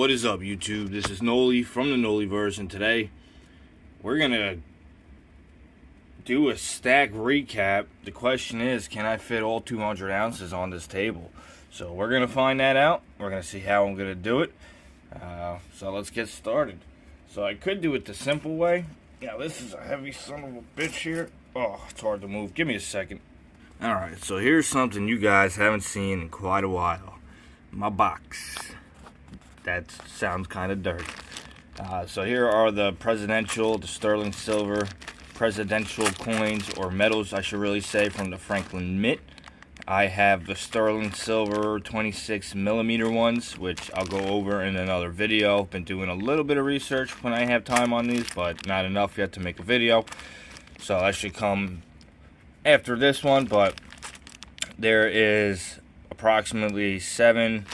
What is up, YouTube? This is Noly from the Nolyverse, and today we're gonna do a stack recap. The question is, can I fit all 200 ounces on this table? So we're gonna find that out. We're gonna see how I'm gonna do it. So let's get started. So I could do it the simple way. Yeah, this is a heavy son of a bitch here. Oh, it's hard to move. Give me a second. Alright, so here's something you guys haven't seen in quite a while. My box. That sounds kind of dirty. So here are the the sterling silver presidential coins, or medals I should really say, from the Franklin Mint. I have the sterling silver 26mm ones, which I'll go over in another video. Been doing a little bit of research when I have time on these, but not enough yet to make a video. So that should come after this one, but there is approximately 7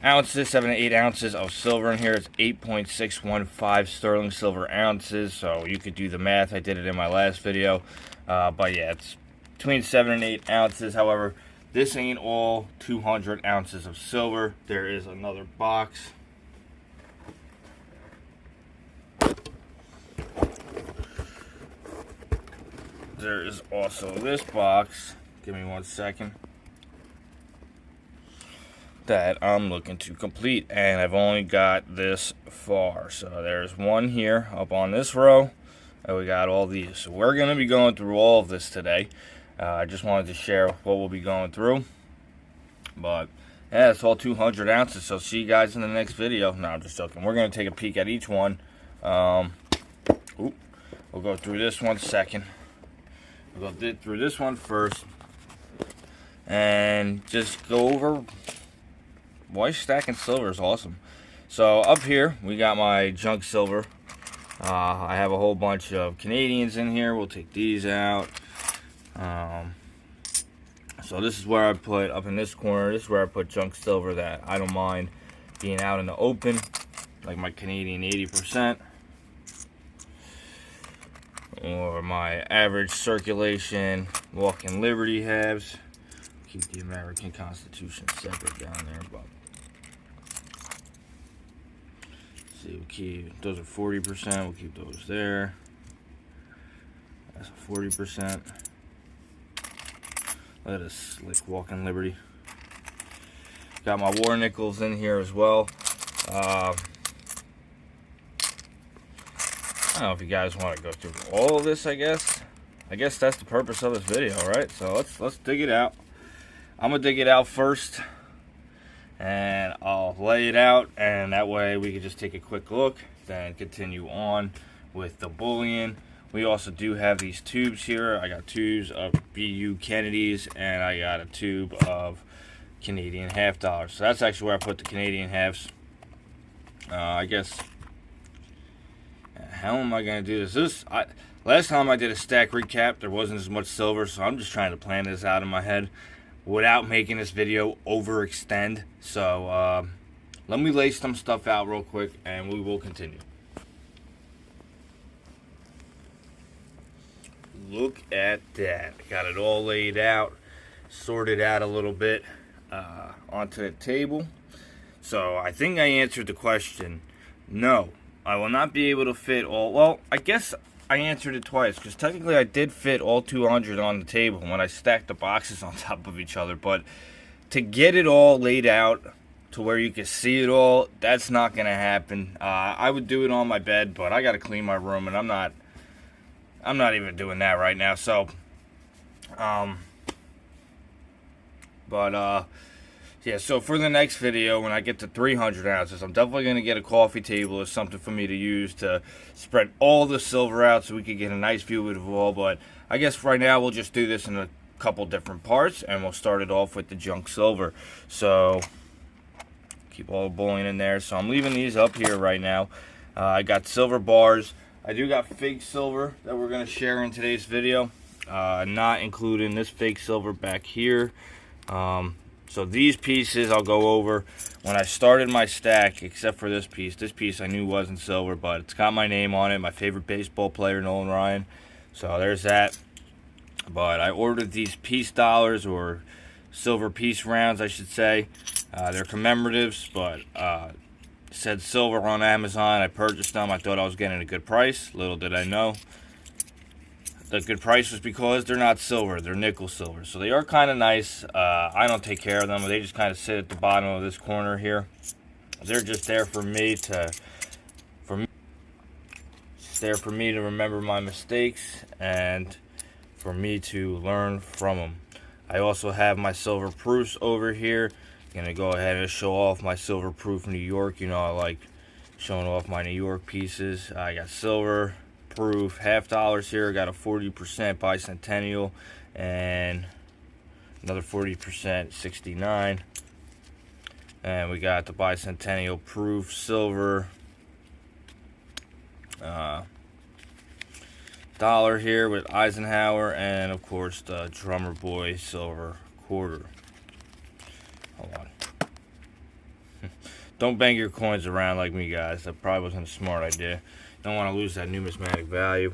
to 8 ounces of silver in here. It's 8.615 sterling silver ounces, so you could do the math. I did it in my last video, but yeah, it's between 7 and 8 ounces. However, this ain't all 200 ounces of silver. There is another box. There is also this box. Give me 1 second. That I'm looking to complete, and I've only got this far. So there's one here up on this row, and we got all these. So we're going to be going through all of this today. I just wanted to share what we'll be going through. But yeah, it's all 200 ounces. So see you guys in the next video. No, I'm just joking. We're going to take a peek at each one. We'll go through this one second. We'll go through this one first, and just go over why stacking silver is awesome. So up here we got my junk silver. I have a whole bunch of Canadians in here. We'll take these out. So this is where I put, up in this corner, this is where I put junk silver that I don't mind being out in the open, like my Canadian 80%. Or my average circulation Walking Liberty halves. Keep the American Constitution separate down there, but see, we'll keep those are 40%. We'll keep those there. That's a 40%. Let us slick Walking Liberty. Got my war nickels in here as well. I don't know if you guys want to go through all of this. I guess that's the purpose of this video, right? So let's dig it out. I'm gonna dig it out first, and I'll lay it out, and that way we can just take a quick look, then continue on with the bullion. We also do have these tubes here. I got tubes of BU Kennedys, and I got a tube of Canadian half dollars. So that's actually where I put the Canadian halves. I guess. How am I going to do this? Last time I did a stack recap, there wasn't as much silver, so I'm just trying to plan this out in my head without making this video overextend. So let me lay some stuff out real quick, and we will continue. Look at that. Got it all laid out, sorted out a little bit onto the table. So I think I answered the question. No, I will not be able to fit all. Well, I guess I answered it twice, because technically I did fit all 200 on the table when I stacked the boxes on top of each other. But to get it all laid out to where you can see it all, that's not going to happen. I would do it on my bed, but I got to clean my room, and I'm not even doing that right now. So, yeah, so for the next video, when I get to 300 ounces, I'm definitely going to get a coffee table or something for me to use to spread all the silver out so we can get a nice view of it all. But I guess right now we'll just do this in a couple different parts, and we'll start it off with the junk silver. So keep all the bullion in there. So I'm leaving these up here right now. I got silver bars. I do got fake silver that we're going to share in today's video, not including this fake silver back here. So these pieces I'll go over when I started my stack, except for this piece. This piece I knew wasn't silver, but it's got my name on it, my favorite baseball player, Nolan Ryan. So there's that. But I ordered these piece dollars, or silver piece rounds, I should say. They're commemoratives, but said silver on Amazon. I purchased them. I thought I was getting a good price. Little did I know, the good price was because they're not silver, they're nickel silver. So they are kind of nice. I don't take care of them. They just kind of sit at the bottom of this corner here. They're just there for me to, remember my mistakes and for me to learn from them. I also have my silver proofs over here. I'm gonna go ahead and show off my silver proof New York. You know, I like showing off my New York pieces. I got silver proof $50 here. I got a 40% bicentennial and another 40% 69. And we got the bicentennial proof silver dollar here with Eisenhower, and of course the Drummer Boy silver quarter. Hold on. Don't bang your coins around like me, guys. That probably wasn't a smart idea. Don't want to lose that numismatic value.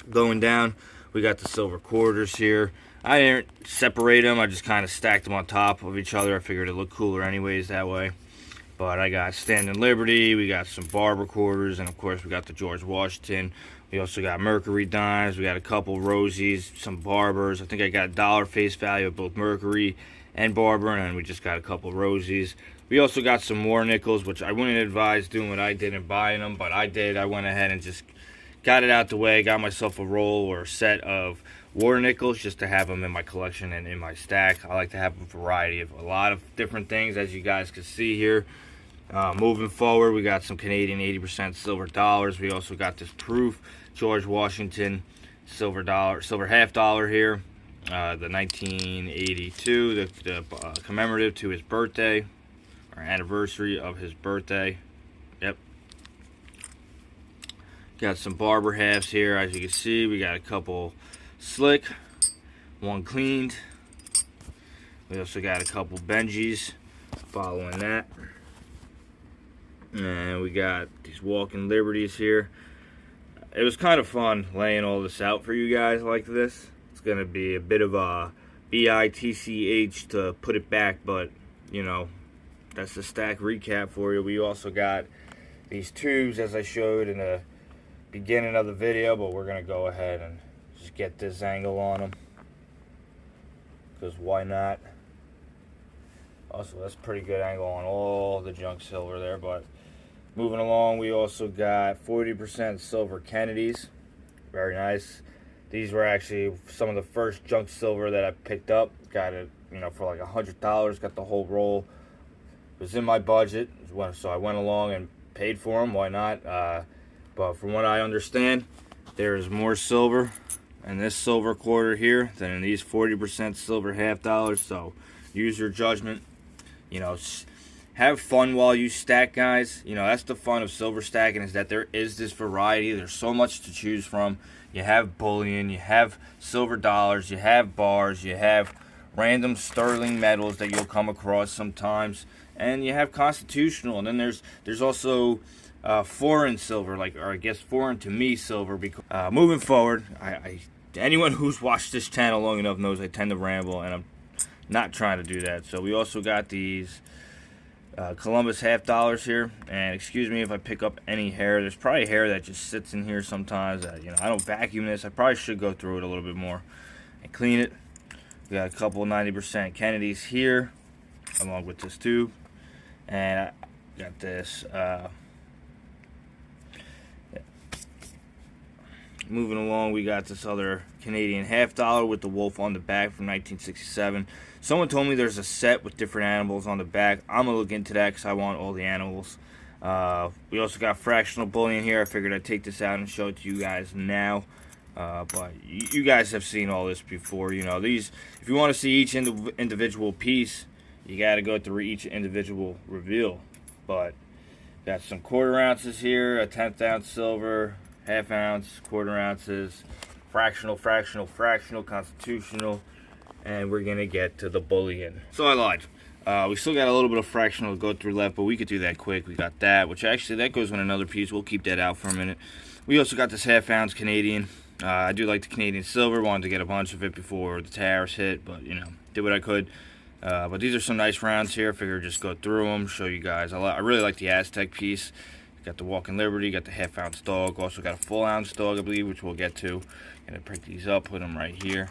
Going down, we got the silver quarters here. I didn't separate them. I just kind of stacked them on top of each other. I figured it looked cooler anyways that way. But I got Standing Liberty. We got some Barber quarters. And, of course, we got the George Washington. We also got Mercury dimes. We got a couple Rosies, some Barbers. I think I got dollar face value of both Mercury and Barber. And then we just got a couple Rosies. We also got some more nickels, which I wouldn't advise doing what I did and buying them. But I did. I went ahead and just got it out the way. Got myself a roll or a set of war nickels just to have them in my collection and in my stack. I like to have a variety of a lot of different things, as you guys can see here. Moving forward, we got some Canadian 80% silver dollars. We also got this proof George Washington silver half dollar here, the 1982, the commemorative to his birthday or anniversary of his birthday. Yep. Got some Barber halves here, as you can see. We got a couple slick, one cleaned. We also got a couple Benjis following that. And we got these Walking Liberties here. It was kind of fun laying all this out for you guys like this. It's going to be a bit of a BITCH to put it back, but, you know, that's the stack recap for you. We also got these tubes, as I showed in the beginning of the video, but we're going to go ahead and just get this angle on them, because why not? Also, that's a pretty good angle on all the junk silver there. But moving along, we also got 40% silver Kennedys. Very nice. These were actually some of the first junk silver that I picked up. Got it, you know, for like $100. Got the whole roll. It was in my budget, so I went along and paid for them. Why not? But from what I understand, there is more silver in this silver quarter here than in these 40% silver half dollars. So use your judgment. You know, have fun while you stack, guys. You know, that's the fun of silver stacking, is that there is this variety. There's so much to choose from. You have bullion, you have silver dollars, you have bars, you have random sterling metals that you'll come across sometimes, and you have constitutional. And then there's also foreign silver, or I guess foreign to me silver. Because moving forward, anyone who's watched this channel long enough knows I tend to ramble, and I'm not trying to do that. So we also got these Columbus half dollars here, and excuse me if I pick up any hair. There's probably hair that just sits in here sometimes. You know, I don't vacuum this. I probably should go through it a little bit more and clean it. We got a couple 90% Kennedys here, along with this tube, and I got this. Moving along, we got this other Canadian half dollar with the wolf on the back from 1967. Someone told me there's a set with different animals on the back. I'm going to look into that because I want all the animals. We also got fractional bullion here. I figured I'd take this out and show it to you guys now. But you guys have seen all this before. You know, these, if you want to see each individual piece, you got to go through each individual reveal. But got some quarter ounces here, a 1/10 ounce silver, half ounce, quarter ounces, fractional, constitutional, and we're gonna get to the bullion. So I lied. We still got a little bit of fractional to go through left, but we could do that quick. We got that, which actually that goes on another piece. We'll keep that out for a minute. We also got this half ounce Canadian. I do like the Canadian silver. Wanted to get a bunch of it before the tariffs hit, but you know, did what I could. But these are some nice rounds here. I figure just go through them, show you guys. I really like the Aztec piece. Got the Walking Liberty, got the half-ounce dog. Also got a full-ounce dog, I believe, which we'll get to. Gonna break these up, put them right here.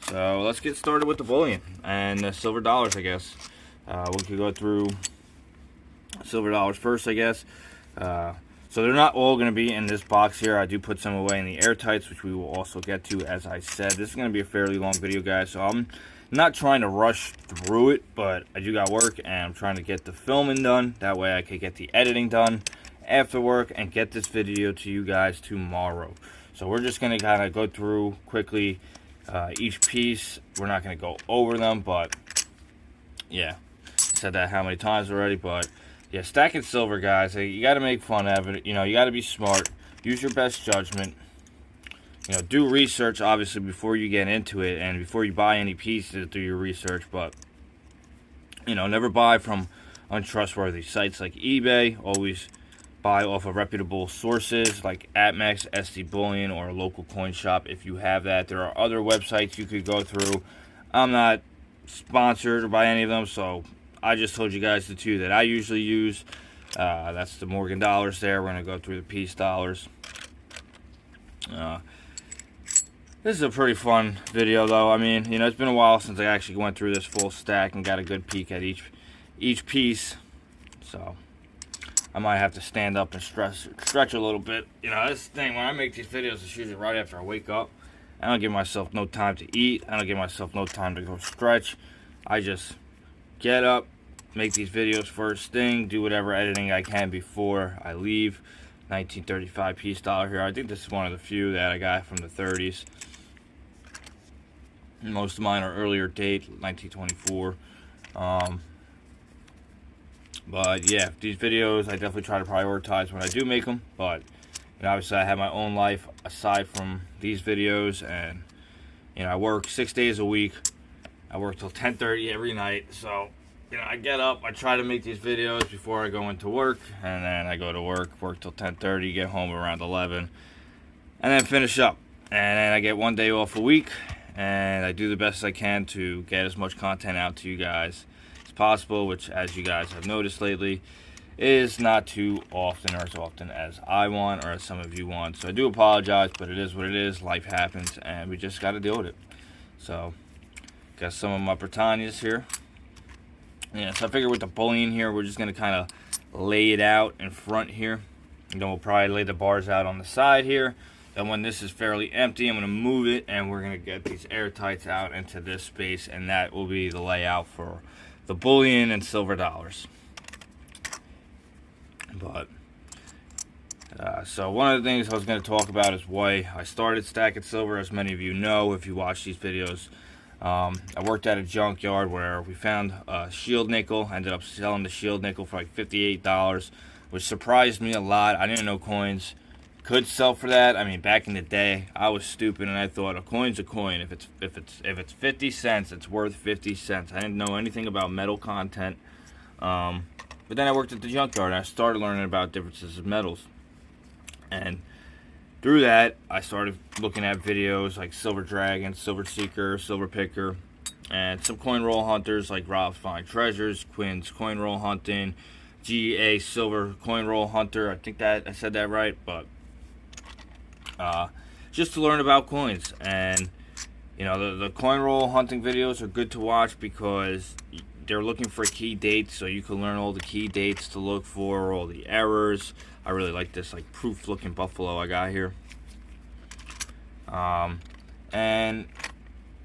So let's get started with the bullion and the silver dollars, I guess. We could go through silver dollars first, I guess. So they're not all going to be in this box here. I do put some away in the airtights, which we will also get to, as I said. This is going to be a fairly long video, guys, so I'm not trying to rush through it, but I do got work, and I'm trying to get the filming done. That way I could get the editing done after work and get this video to you guys tomorrow. So we're just going to kind of go through quickly each piece. We're not going to go over them, but yeah, said that how many times already, but yeah, stacking silver, guys, you got to make fun of it. You know, you got to be smart. Use your best judgment. You know, do research, obviously, before you get into it and before you buy any pieces, do your research. But, you know, never buy from untrustworthy sites like eBay. Always buy off of reputable sources like ATMEX, SD Bullion, or a local coin shop if you have that. There are other websites you could go through. I'm not sponsored by any of them, so I just told you guys the two that I usually use. That's the Morgan dollars there. We're going to go through the piece dollars. This is a pretty fun video, though. I mean, you know, it's been a while since I actually went through this full stack and got a good peek at each piece. So I might have to stand up and stretch a little bit. You know, this thing, when I make these videos, it's usually right after I wake up. I don't give myself no time to eat. I don't give myself no time to go stretch. I just get up, make these videos first thing, do whatever editing I can before I leave. 1935 piece dollar here. I think this is one of the few that I got from the 30s. Most of mine are earlier date, 1924. But yeah, these videos I definitely try to prioritize when I do make them. But you know, obviously I have my own life aside from these videos, and you know, I work 6 days a week. I work till 10:30 every night, so you know, I get up, I try to make these videos before I go into work, and then I go to work till 10:30, get home around 11, and then finish up. And then I get 1 day off a week, and I do the best I can to get as much content out to you guys as possible, which, as you guys have noticed lately, is not too often or as often as I want or as some of you want. So I do apologize, but it is what it is. Life happens, and we just got to deal with it. So got some of my Britannias here. Yeah, so I figure with the bullion here, we're just going to kind of lay it out in front here. And then we'll probably lay the bars out on the side here. Then when this is fairly empty, I'm going to move it, and we're going to get these airtights out into this space, and that will be the layout for the bullion and silver dollars. But so one of the things I was going to talk about is why I started stacking silver. As many of you know, if you watch these videos, I worked at a junkyard where we found a shield nickel. I ended up selling the shield nickel for like $58, which surprised me a lot. I didn't know coins could sell for that. I mean, back in the day, I was stupid and I thought a coin's a coin. If it's 50 cents, it's worth 50 cents. I didn't know anything about metal content. But then I worked at the junkyard and I started learning about differences of metals. And through that, I started looking at videos like Silver Dragon, Silver Seeker, Silver Picker, and some coin roll hunters like Rob's Fine Treasures, Quinn's Coin Roll Hunting, GA Silver Coin Roll Hunter. I think that I said that right, but just to learn about coins. And you know, the coin roll hunting videos are good to watch because they're looking for key dates, so you can learn all the key dates to look for, all the errors. I really like this like proof looking buffalo I got here. And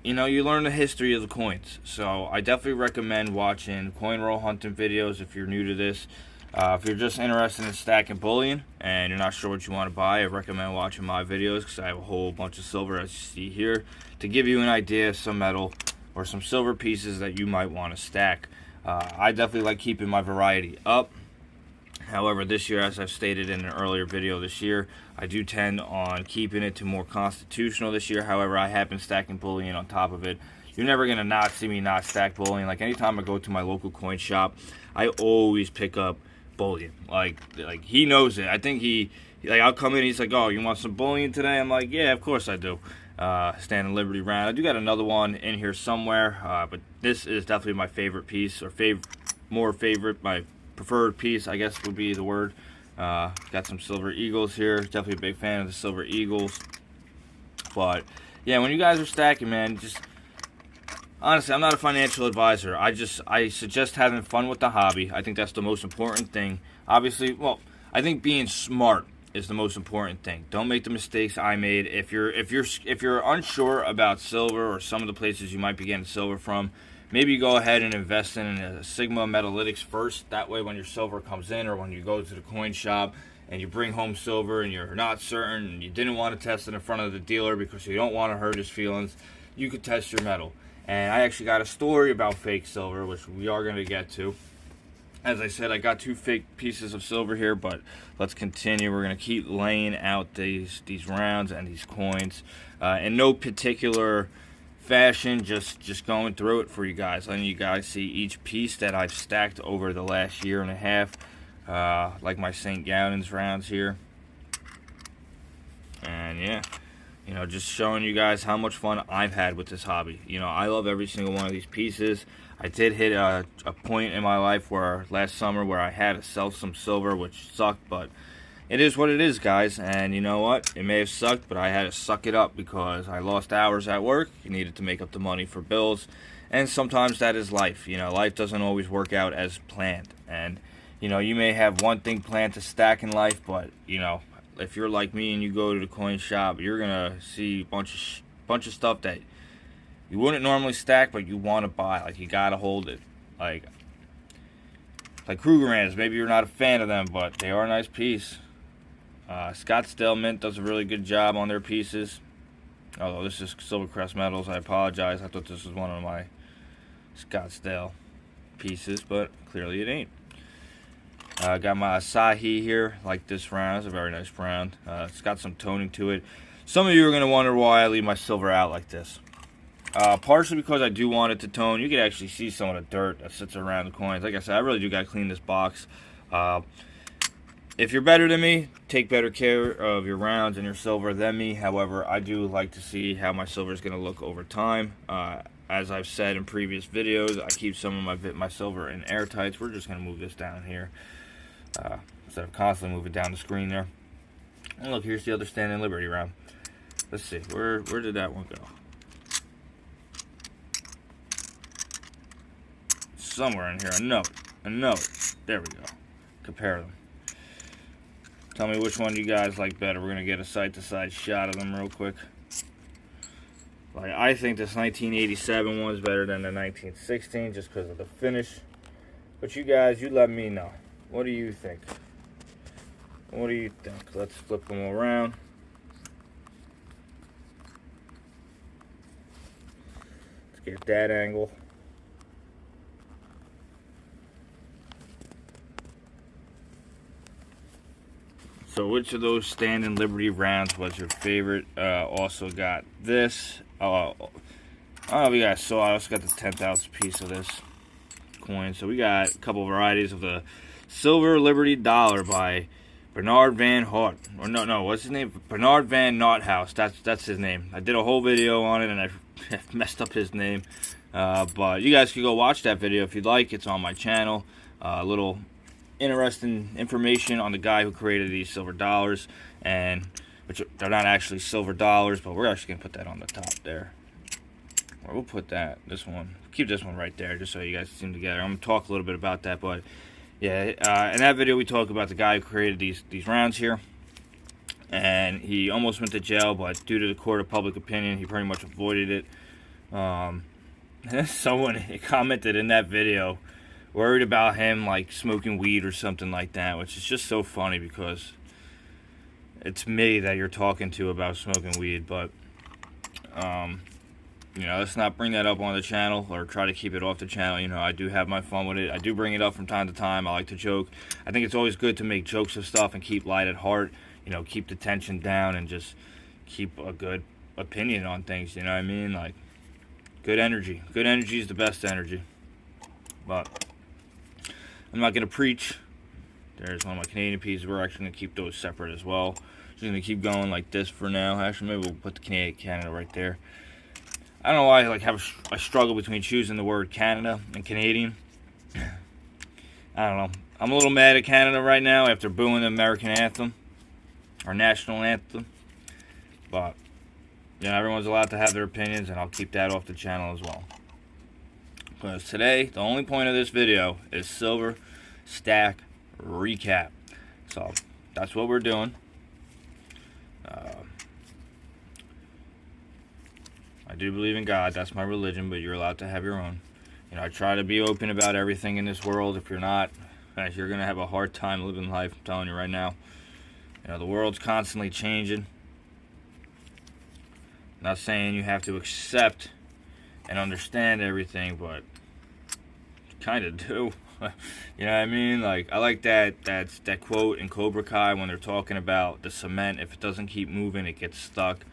you know, you learn the history of the coins. So I definitely recommend watching coin roll hunting videos if you're new to this. If you're just interested in stacking bullion and you're not sure what you want to buy, I recommend watching my videos because I have a whole bunch of silver, as you see here, to give you an idea of some metal or some silver pieces that you might want to stack. I definitely like keeping my variety up. However, this year, as I've stated in an earlier video this year, I do tend on keeping it to more constitutional this year. However, I have been stacking bullion on top of it. You're never going to not see me not stack bullion. Like, anytime I go to my local coin shop, I always pick up bullion. Like he knows it. I think like, I'll come in, he's like, oh, you want some bullion today? I'm like, yeah, of course I do. Stand and Liberty round. I do got another one in here somewhere, but this is definitely my favorite piece, or my preferred piece, I guess would be the word. Got some silver eagles here. Definitely a big fan of the silver eagles. But yeah, when you guys are stacking, man, just honestly, I'm not a financial advisor. I suggest having fun with the hobby. I think that's the most important thing. Obviously, well, I think being smart is the most important thing. Don't make the mistakes I made. If you're unsure about silver or some of the places you might be getting silver from, maybe go ahead and invest in a Sigma Metalytics first. That way, when your silver comes in, or when you go to the coin shop and you bring home silver and you're not certain and you didn't want to test it in front of the dealer because you don't want to hurt his feelings, you could test your metal. And I actually got a story about fake silver, which we are going to get to. As I said, I got 2 fake pieces of silver here, but let's continue. We're going to keep laying out these rounds and these coins in no particular fashion, just going through it for you guys, letting you guys see each piece that I've stacked over the last year and a half, like my St. Gaudens rounds here. And yeah, you know, just showing you guys how much fun I've had with this hobby. You know, I love every single one of these pieces. I did hit a point in my life where last summer where I had to sell some silver, which sucked, but it is what it is, guys. And you know what? It may have sucked, but I had to suck it up because I lost hours at work. You needed to make up the money for bills. And sometimes that is life. You know, life doesn't always work out as planned. And, you know, you may have one thing planned to stack in life, but, you know, if you're like me and you go to the coin shop, you're going to see a bunch of stuff that you wouldn't normally stack, but you want to buy. Like, you got to hold it. Like Krugerrands. Maybe you're not a fan of them, but they are a nice piece. Scottsdale Mint does a really good job on their pieces. Although this is Silvercrest Metals, I apologize. I thought this was one of my Scottsdale pieces, but clearly it ain't. Got my Asahi here, like this round. It's a very nice round. It's got some toning to it. Some of you are going to wonder why I leave my silver out like this. Partially because I do want it to tone. You can actually see some of the dirt that sits around the coins. Like I said, I really do got to clean this box. If you're better than me, take better care of your rounds and your silver than me. However, I do like to see how my silver is going to look over time. As I've said in previous videos, I keep some of my silver in airtights. We're just going to move this down here instead of constantly moving down the screen there. And look, here's the other Stand and Liberty round. Let's see, where did that one go? Somewhere in here, a note. There we go. Compare them. Tell me which one you guys like better. We're going to get a side-to-side shot of them real quick. Like, I think this 1987 one's better than the 1916 just because of the finish. But you guys, you let me know. What do you think? What do you think? Let's flip them around. Let's get that angle. So which of those Stand and Liberty rounds was your favorite? Also got this. I don't know if you guys saw, I also got the 10,000 piece of this coin. So we got a couple varieties of the Silver Liberty Dollar by Bernard Van Hout. Or no, what's his name? Bernard Van Nothouse. That's his name. I did a whole video on it and I messed up his name. But you guys can go watch that video if you'd like. It's on my channel. A little interesting information on the guy who created these silver dollars, and which they're not actually silver dollars, but we're actually gonna put that on the top there. Or we'll put this one, keep this one right there, just so you guys see them together. I'm gonna talk a little bit about that, but yeah, in that video we talk about the guy who created these rounds here, and he almost went to jail, but due to the court of public opinion, he pretty much avoided it. Someone commented in that video worried about him like smoking weed or something like that, which is just so funny because it's me that you're talking to about smoking weed. But you know, let's not bring that up on the channel or try to keep it off the channel. You know, I do have my fun with it. I do bring it up from time to time. I like to joke. I think it's always good to make jokes of stuff and keep light at heart. You know, keep the tension down and just keep a good opinion on things. You know what I mean? Like, good energy. Good energy is the best energy. But I'm not going to preach. There's one of my Canadian pieces. We're actually going to keep those separate as well. Just gonna keep going like this for now. Actually, maybe we'll put the Canada right there. I don't know why I like have a struggle between choosing the word Canada and Canadian. I don't know. I'm a little mad at Canada right now after booing the American anthem, our national anthem. But you know, everyone's allowed to have their opinions, and I'll keep that off the channel as well. Because today, the only point of this video is silver stack recap. So that's what we're doing. I do believe in God. That's my religion, but you're allowed to have your own. You know, I try to be open about everything in this world. If you're not, you're going to have a hard time living life. I'm telling you right now. You know, the world's constantly changing. Not saying you have to accept and understand everything, but you kind of do. You know what I mean? Like, I like that quote in Cobra Kai when they're talking about the cement. If it doesn't keep moving, it gets stuck.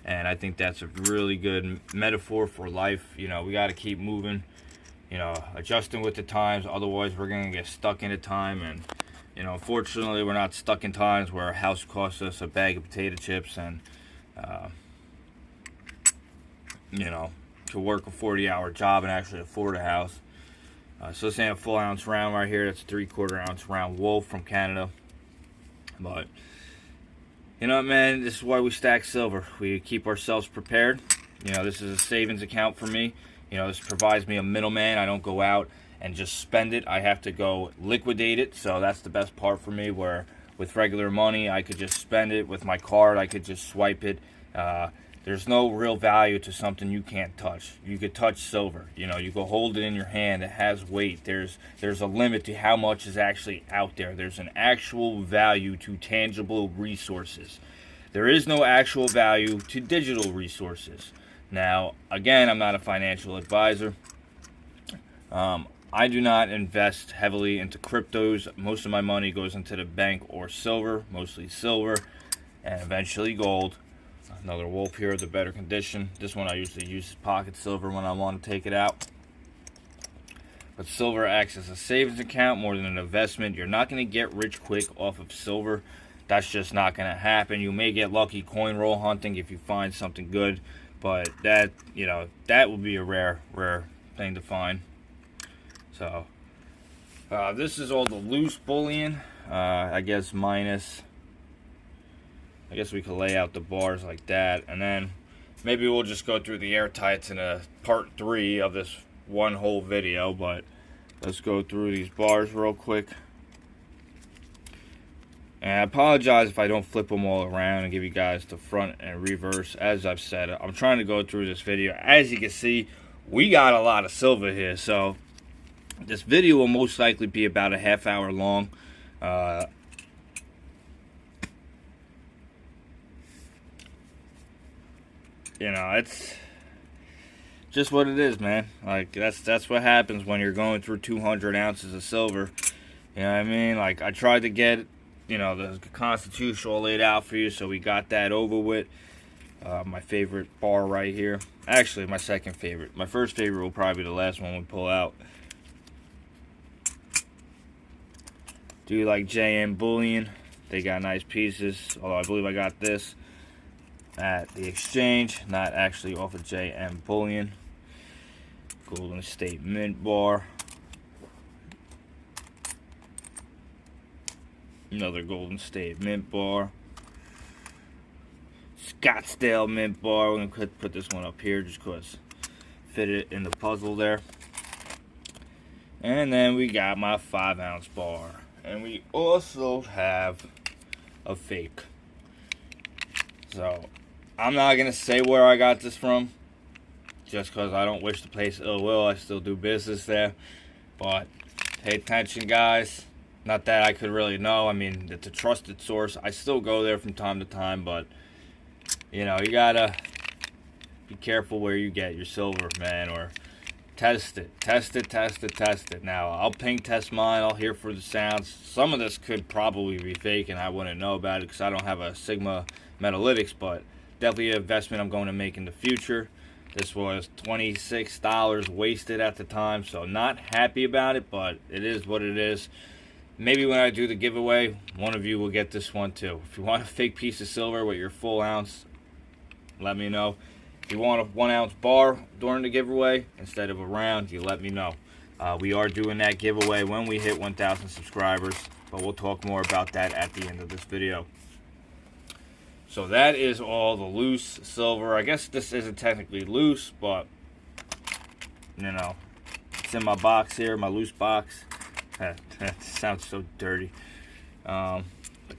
And I think that's a really good metaphor for life. You know, we got to keep moving, you know, adjusting with the times. Otherwise, we're going to get stuck into time. And, you know, unfortunately, we're not stuck in times where a house costs us a bag of potato chips and, you know, to work a 40-hour job and actually afford a house. So this ain't a full ounce round right here. That's a 3/4 ounce round Wolf from Canada. But you know what, man, this is why we stack silver. We keep ourselves prepared. You know, this is a savings account for me. You know, this provides me a middleman. I don't go out and just spend it. I have to go liquidate it. So that's the best part for me, where with regular money, I could just spend it. With my card, I could just swipe it. There's no real value to something you can't touch. You could touch silver. You know, you go hold it in your hand. It has weight. There's a limit to how much is actually out there. There's an actual value to tangible resources. There is no actual value to digital resources. Now, again, I'm not a financial advisor. I do not invest heavily into cryptos. Most of my money goes into the bank or silver, mostly silver, and eventually gold. Another Wolf here, the better condition. This one I usually use pocket silver when I want to take it out. But silver acts as a savings account more than an investment. You're not going to get rich quick off of silver. That's just not going to happen. You may get lucky coin roll hunting if you find something good, but that, you know, that would be a rare thing to find. So this is all the loose bullion. I guess minus. I guess we could lay out the bars like that, and then maybe we'll just go through the airtights in a part 3 of this one whole video. But let's go through these bars real quick. And I apologize if I don't flip them all around and give you guys the front and reverse. As I've said, I'm trying to go through this video. As you can see, we got a lot of silver here, so this video will most likely be about a half-hour long. You know, it's just what it is, man. Like, that's what happens when you're going through 200 ounces of silver. You know what I mean? Like, I tried to get, you know, the constitutional laid out for you, so we got that over with. My favorite bar right here. Actually, my second favorite. My first favorite will probably be the last one we pull out. Do you like JM Bullion? They got nice pieces. Although I believe I got this at the exchange, not actually off of JM Bullion. Golden State Mint bar. Another Golden State Mint bar. Scottsdale Mint bar. We're going to put this one up here just because fit it in the puzzle there. And then we got my 5-ounce bar. And we also have a fake. So I'm not going to say where I got this from, just because I don't wish to place ill will. I still do business there. But pay attention, guys. Not that I could really know. I mean, it's a trusted source. I still go there from time to time, but, you know, you got to be careful where you get your silver, man, or test it. Test it. Now, I'll ping test mine. I'll hear for the sounds. Some of this could probably be fake, and I wouldn't know about it because I don't have a Sigma Metalytics, but definitely an investment I'm going to make in the future. This was $26 wasted at the time, so not happy about it, but it is what it is. maybe when I do the giveaway, one of you will get this one too. If you want a fake piece of silver with your full ounce, let me know. If you want a 1 ounce bar during the giveaway instead of a round, you let me know. We are doing that giveaway when we hit 1,000 subscribers, but we'll talk more about that at the end of this video. So that is all the loose silver. I guess this isn't technically loose, but you know, it's in my box here, my loose box. That sounds so dirty. The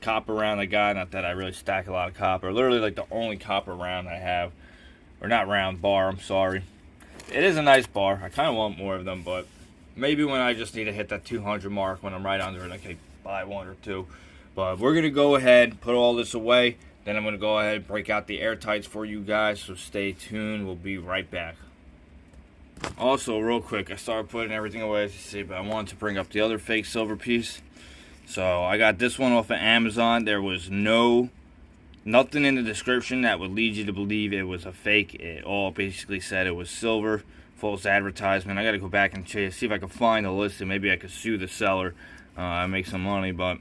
copper round I got, not that I really stack a lot of copper. Literally like the only copper round I have. Or not round, bar, I'm sorry. It is a nice bar. I kind of want more of them, but maybe when I just need to hit that 200 mark, when I'm right under it, I can buy one or two. But we're going to go ahead, put all this away. Then I'm going to go ahead and break out the airtights for you guys. So stay tuned. We'll be right back. Also, real quick, I started putting everything away, as you see, but I wanted to bring up the other fake silver piece. So I got this one off of Amazon. There was nothing in the description that would lead you to believe it was a fake. It all basically said it was silver, false advertisement. I got to go back and see if I can find the list, and maybe I could sue the seller and make some money. But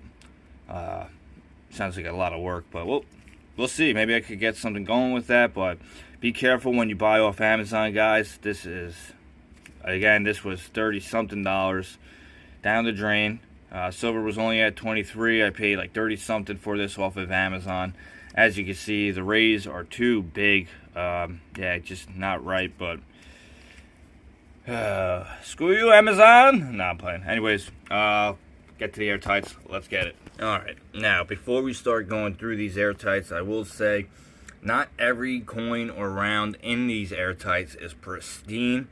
sounds like a lot of work. But we'll see. Maybe I could get something going with that. But be careful when you buy off Amazon, guys. This was $30-something down the drain. Silver was only at 23. I paid like 30-something for this off of Amazon. As you can see, the rays are too big. Yeah, just not right. But screw you, Amazon. Nah, I'm playing. Anyways, get to the airtights. Let's get it. All right. Now, before we start going through these airtights, I will say, not every coin or round in these airtights is pristine.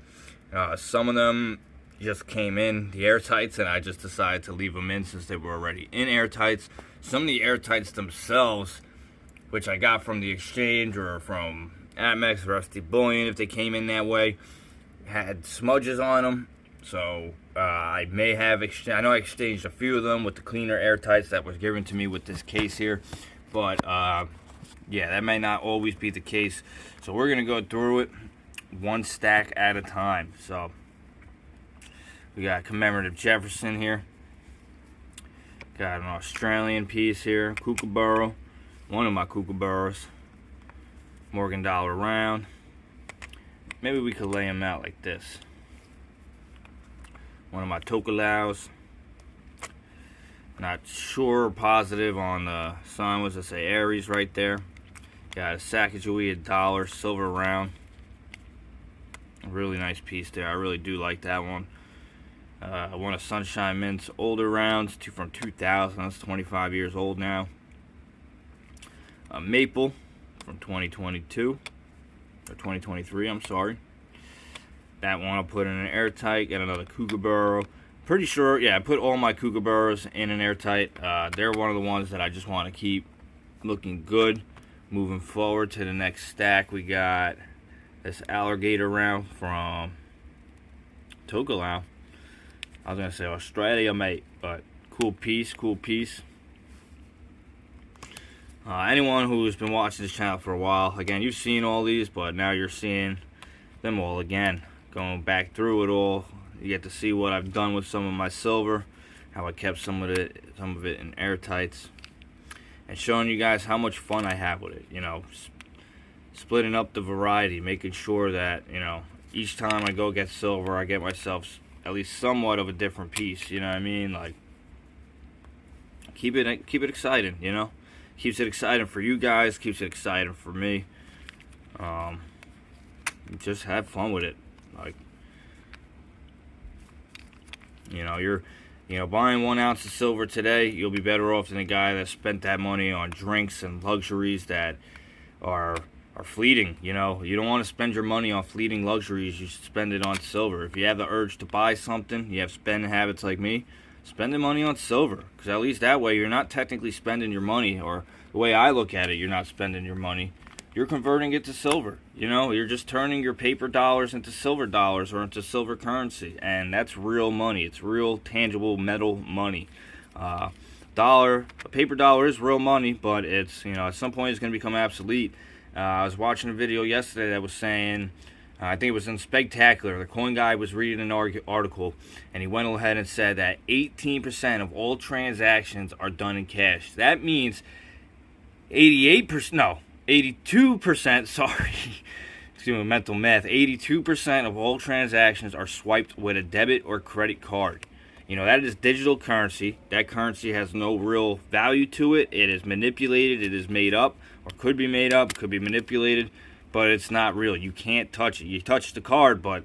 Some of them just came in the airtights, and I just decided to leave them in since they were already in airtights. Some of the airtights themselves, which I got from the exchange or from Amex, Rusty Bullion, if they came in that way, had smudges on them. So I may have I know I exchanged a few of them with the cleaner airtights that was given to me with this case here, but yeah, that may not always be the case. So we're gonna go through it one stack at a time. So we got commemorative Jefferson here. Got an Australian piece here, Kookaburra, one of my Kookaburras. Morgan dollar round. Maybe we could lay them out like this. One of my Tokalaus. Not sure or positive on the sign. Was to say Aries right there. Got a Sacagawea $1 silver round. A really nice piece there. I really do like that one. One of Sunshine Mint's older rounds, from 2000. That's 25 years old now. A Maple from 2022 or 2023. I'm sorry. That one I'll put in an airtight. Got another Kookaburra. Pretty sure, yeah, I put all my Kookaburras in an airtight. They're one of the ones that I just want to keep looking good. Moving forward to the next stack, we got this alligator round from Tokelau. I was going to say Australia, mate, but cool piece, cool piece. Anyone who's been watching this channel for a while, again, you've seen all these, but now you're seeing them all again. Going back through it all, you get to see what I've done with some of my silver, how I kept some of it in airtights, and showing you guys how much fun I have with it. You know, splitting up the variety, making sure that, you know, each time I go get silver, I get myself at least somewhat of a different piece. You know what I mean? Like, keep it exciting. You know, keeps it exciting for you guys, keeps it exciting for me. Just have fun with it. Like, you know, you're buying 1 ounce of silver today, you'll be better off than a guy that spent that money on drinks and luxuries that are fleeting. You know, you don't want to spend your money on fleeting luxuries. You should spend it on silver. If you have the urge to buy something, you have spending habits like me, spend the money on silver, because at least that way you're not technically spending your money, or the way I look at it, you're not spending your money. You're converting it to silver. You know, you're just turning your paper dollars into silver dollars or into silver currency, and that's real money. It's real tangible metal money. A paper dollar is real money, but it's, you know, at some point it's going to become obsolete. I was watching a video yesterday that was saying I think it was in Spectacular. The coin guy was reading an article, and he went ahead and said that 18% of all transactions are done in cash. That means 82%, sorry, doing mental math, 82% of all transactions are swiped with a debit or credit card. You know, that is digital currency. That currency has no real value to it. It is manipulated, it is made up, or could be made up, could be manipulated, but it's not real. You can't touch it. You touch the card, but,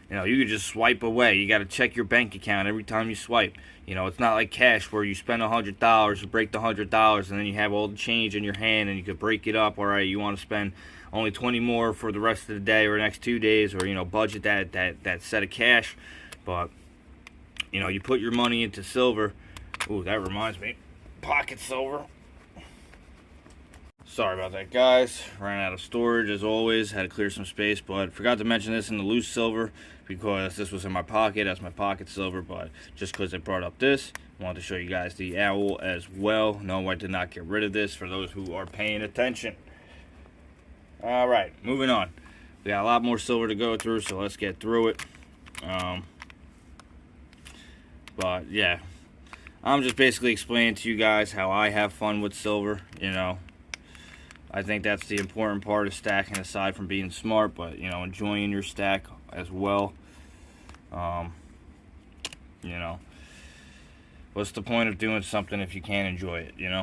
you know, you can just swipe away. You got to check your bank account every time you swipe. You know, it's not like cash where you spend $100, you break the $100, and then you have all the change in your hand, and you could break it up. All right, you want to spend only 20 more for the rest of the day or the next 2 days, or, you know, budget that set of cash. But, you know, you put your money into silver. Ooh, that reminds me, pocket silver. Sorry about that, guys. Ran out of storage as always. Had to clear some space, but forgot to mention this in the loose silver because this was in my pocket. That's my pocket silver, but just because I brought up this, I wanted to show you guys the owl as well. No, I did not get rid of this for those who are paying attention. All right, moving on. We got a lot more silver to go through, so let's get through it. But yeah, I'm just basically explaining to you guys how I have fun with silver, you know. I think that's the important part of stacking, aside from being smart, but, you know, enjoying your stack as well. You know, what's the point of doing something if you can't enjoy it, you know?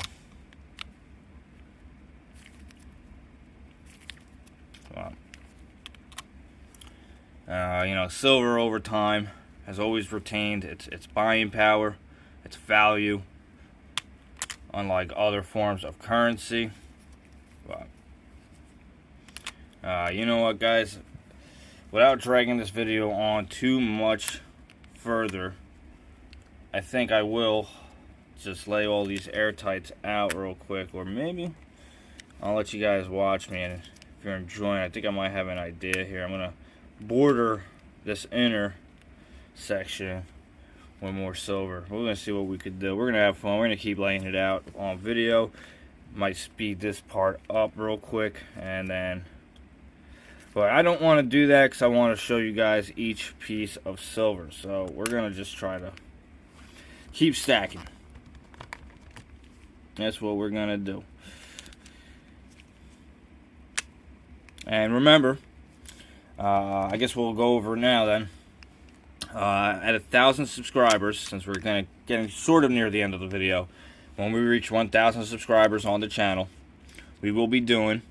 You know, silver over time has always retained its buying power, its value, unlike other forms of currency. You know what, guys, without dragging this video on too much further, I think I will just lay all these airtights out real quick, or maybe I'll let you guys watch me, and if you're enjoying, I think I might have an idea here. I'm gonna border this inner section with more silver. We're gonna see what we could do. We're gonna have fun. We're gonna keep laying it out on video. Might speed this part up real quick, and then, but I don't want to do that because I want to show you guys each piece of silver. So we're gonna just try to keep stacking. That's what we're gonna do. And remember, I guess we'll go over now then. At 1,000 subscribers, since we're getting sort of near the end of the video, when we reach 1,000 subscribers on the channel, we will be doing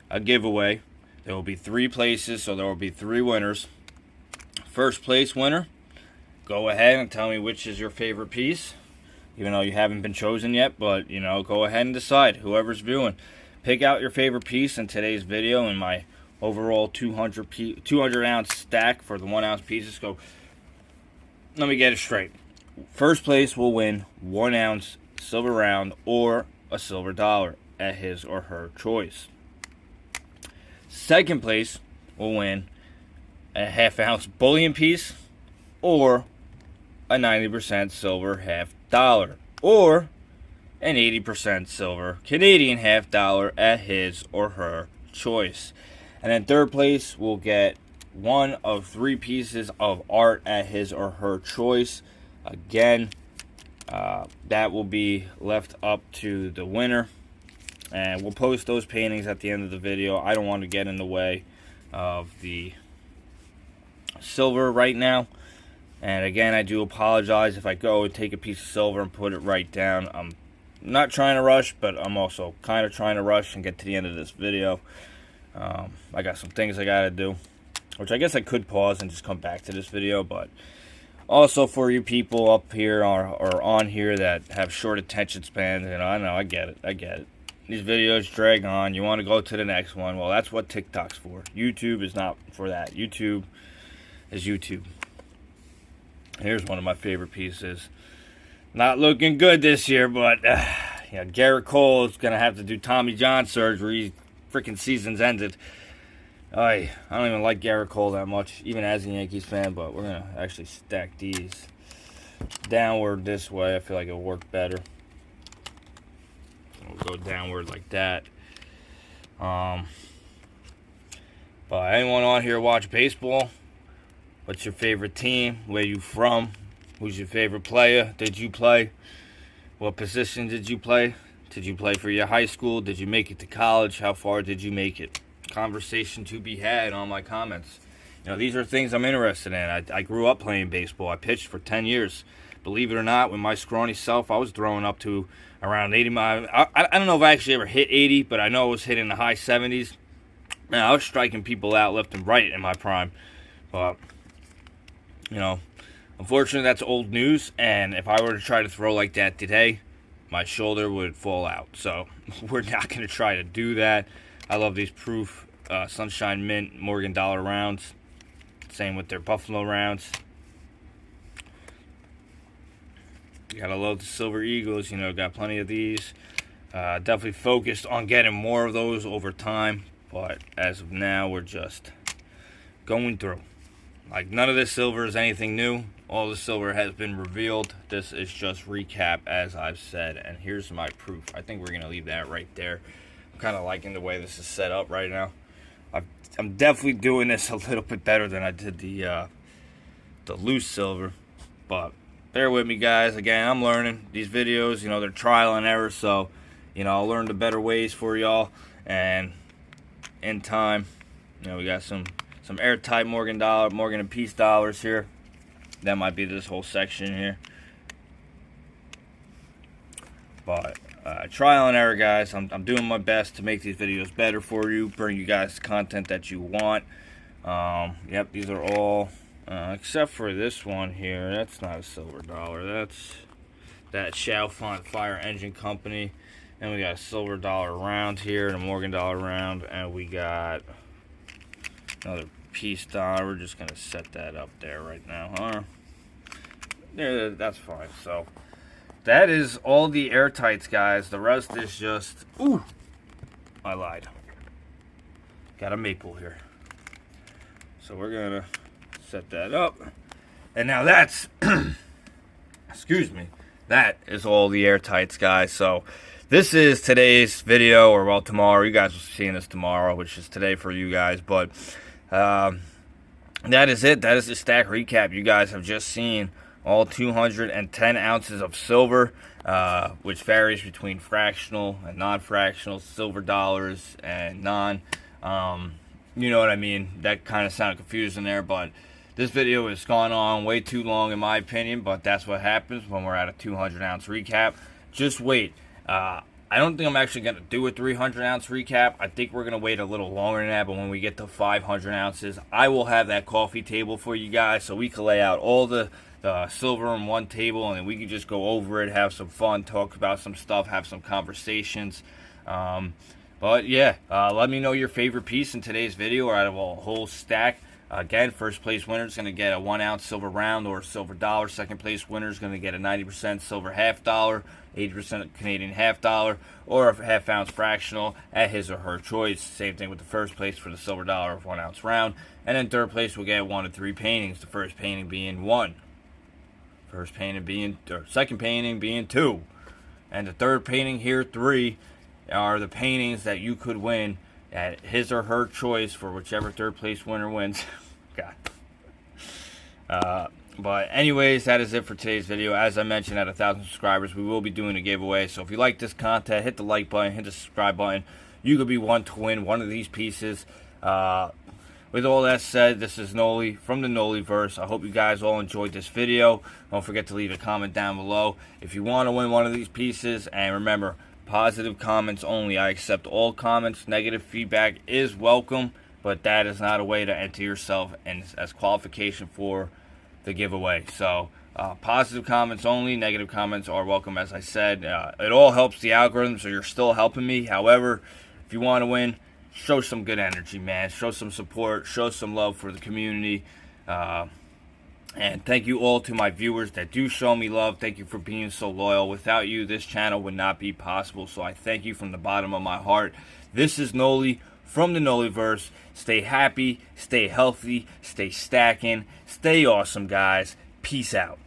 a giveaway. There will be 3 places, so there will be 3 winners. First place winner, go ahead and tell me which is your favorite piece, even though you haven't been chosen yet, but, you know, go ahead and decide. Whoever's viewing, pick out your favorite piece in today's video in my overall 200 ounce stack for the 1 ounce pieces. So let me get it straight. First place will win 1 ounce silver round or a silver dollar at his or her choice. Second place will win a ½ ounce bullion piece or a 90% silver half dollar or an 80% silver Canadian half dollar at his or her choice. And then third place will get 1 of 3 pieces of art at his or her choice. Again, that will be left up to the winner, and we'll post those paintings at the end of the video. I don't want to get in the way of the silver right now, and again, I do apologize if I go and take a piece of silver and put it right down. I'm not trying to rush, but I'm also kind of trying to rush and get to the end of this video. I got some things I gotta do, which I guess I could pause and just come back to this video, but also for you people up here or on here that have short attention spans, you know, I get it. These videos drag on. You want to go to the next one. Well, that's what TikTok's for. YouTube is not for that. YouTube is YouTube. Here's one of my favorite pieces. Not looking good this year, but you know, Garrett Cole is gonna have to do Tommy John surgery. Freaking season's ended. I don't even like Garrett Cole that much, even as a Yankees fan, but we're going to actually stack these downward this way. I feel like it'll work better. We'll go downward like that. But But anyone on here watch baseball? What's your favorite team? Where you from? Who's your favorite player? Did you play? What position did you play? Did you play for your high school? Did you make it to college? How far did you make it? Conversation to be had on my comments. You know, these are things I'm interested in. I grew up playing baseball. I pitched for 10 years. Believe it or not, with my scrawny self, I was throwing up to around 80 miles. I don't know if I actually ever hit 80, but I know I was hitting the high 70s. Man, I was striking people out left and right in my prime. But, you know, unfortunately, that's old news. And if I were to try to throw like that today, my shoulder would fall out. So we're not going to try to do that. I love these Proof Sunshine Mint Morgan Dollar rounds. Same with their Buffalo rounds. You gotta love the Silver Eagles. You know, got plenty of these. Definitely focused on getting more of those over time. But as of now, we're just going through. Like, none of this silver is anything new. All the silver has been revealed. This is just recap, as I've said. And here's my proof. I think we're going to leave that right there. I'm kind of liking the way this is set up right now. I'm definitely doing this a little bit better than I did the loose silver. But bear with me, guys. Again, I'm learning. These videos, you know, they're trial and error. So, you know, I'll learn the better ways for y'all. And in time, you know, we got some airtight Morgan and Peace dollars here. That might be this whole section here. But trial and error, guys. I'm doing my best to make these videos better for you, bring you guys content that you want. Yep, these are all, except for this one here. That's not a silver dollar. That's that Chalfont Fire Engine Company. And we got a silver dollar round here and a Morgan dollar round. And we got another Peace dollar. We're just going to set that up there right now, huh? Yeah, that's fine. So that is all the airtights, guys. The rest is just... Ooh! I lied. Got a maple here. So we're going to set that up. And now that's... excuse me. That is all the airtights, guys. So this is today's video, or well, tomorrow. You guys will be seeing this tomorrow, which is today for you guys. But that is it. That is the stack recap. You guys have just seen all 210 ounces of silver, which varies between fractional and non-fractional, silver dollars and non. You know what I mean? That kind of sounded confusing there, but this video has gone on way too long in my opinion, but that's what happens when we're at a 200 ounce recap. Just wait. I don't think I'm actually going to do a 300 ounce recap. I think we're going to wait a little longer than that, but when we get to 500 ounces, I will have that coffee table for you guys so we can lay out all the silver on one table, and then we can just go over it, have some fun, talk about some stuff, have some conversations. But yeah, let me know your favorite piece in today's video or out of a whole stack. Again, first place winner is going to get a 1 ounce silver round or silver dollar. Second place winner is going to get a 90% silver half dollar, 80% Canadian half dollar, or a half ounce fractional at his or her choice. Same thing with the first place for the silver dollar 1 ounce round. And then third place will get 1 of 3 paintings. The first painting being 1. First painting being, or second painting being 2. And the third painting here, 3, are the paintings that you could win at his or her choice for whichever third place winner wins. God. But anyways, that is it for today's video. As I mentioned, at 1,000 subscribers, we will be doing a giveaway. So if you like this content, hit the like button, hit the subscribe button. You could be one to win one of these pieces. With all that said, this is Noly from the Nolyverse. I hope you guys all enjoyed this video. Don't forget to leave a comment down below if you want to win one of these pieces. And remember, positive comments only. I accept all comments. Negative feedback is welcome, but that is not a way to enter yourself and as qualification for the giveaway. So positive comments only. Negative comments are welcome, as I said. It all helps the algorithm, so you're still helping me. However, if you want to win, show some good energy, man. Show some support. Show some love for the community. And thank you all to my viewers that do show me love. Thank you for being so loyal. Without you, this channel would not be possible. So I thank you from the bottom of my heart. This is Noly from the Nolyverse. Stay happy, stay healthy, stay stacking, stay awesome, guys. Peace out.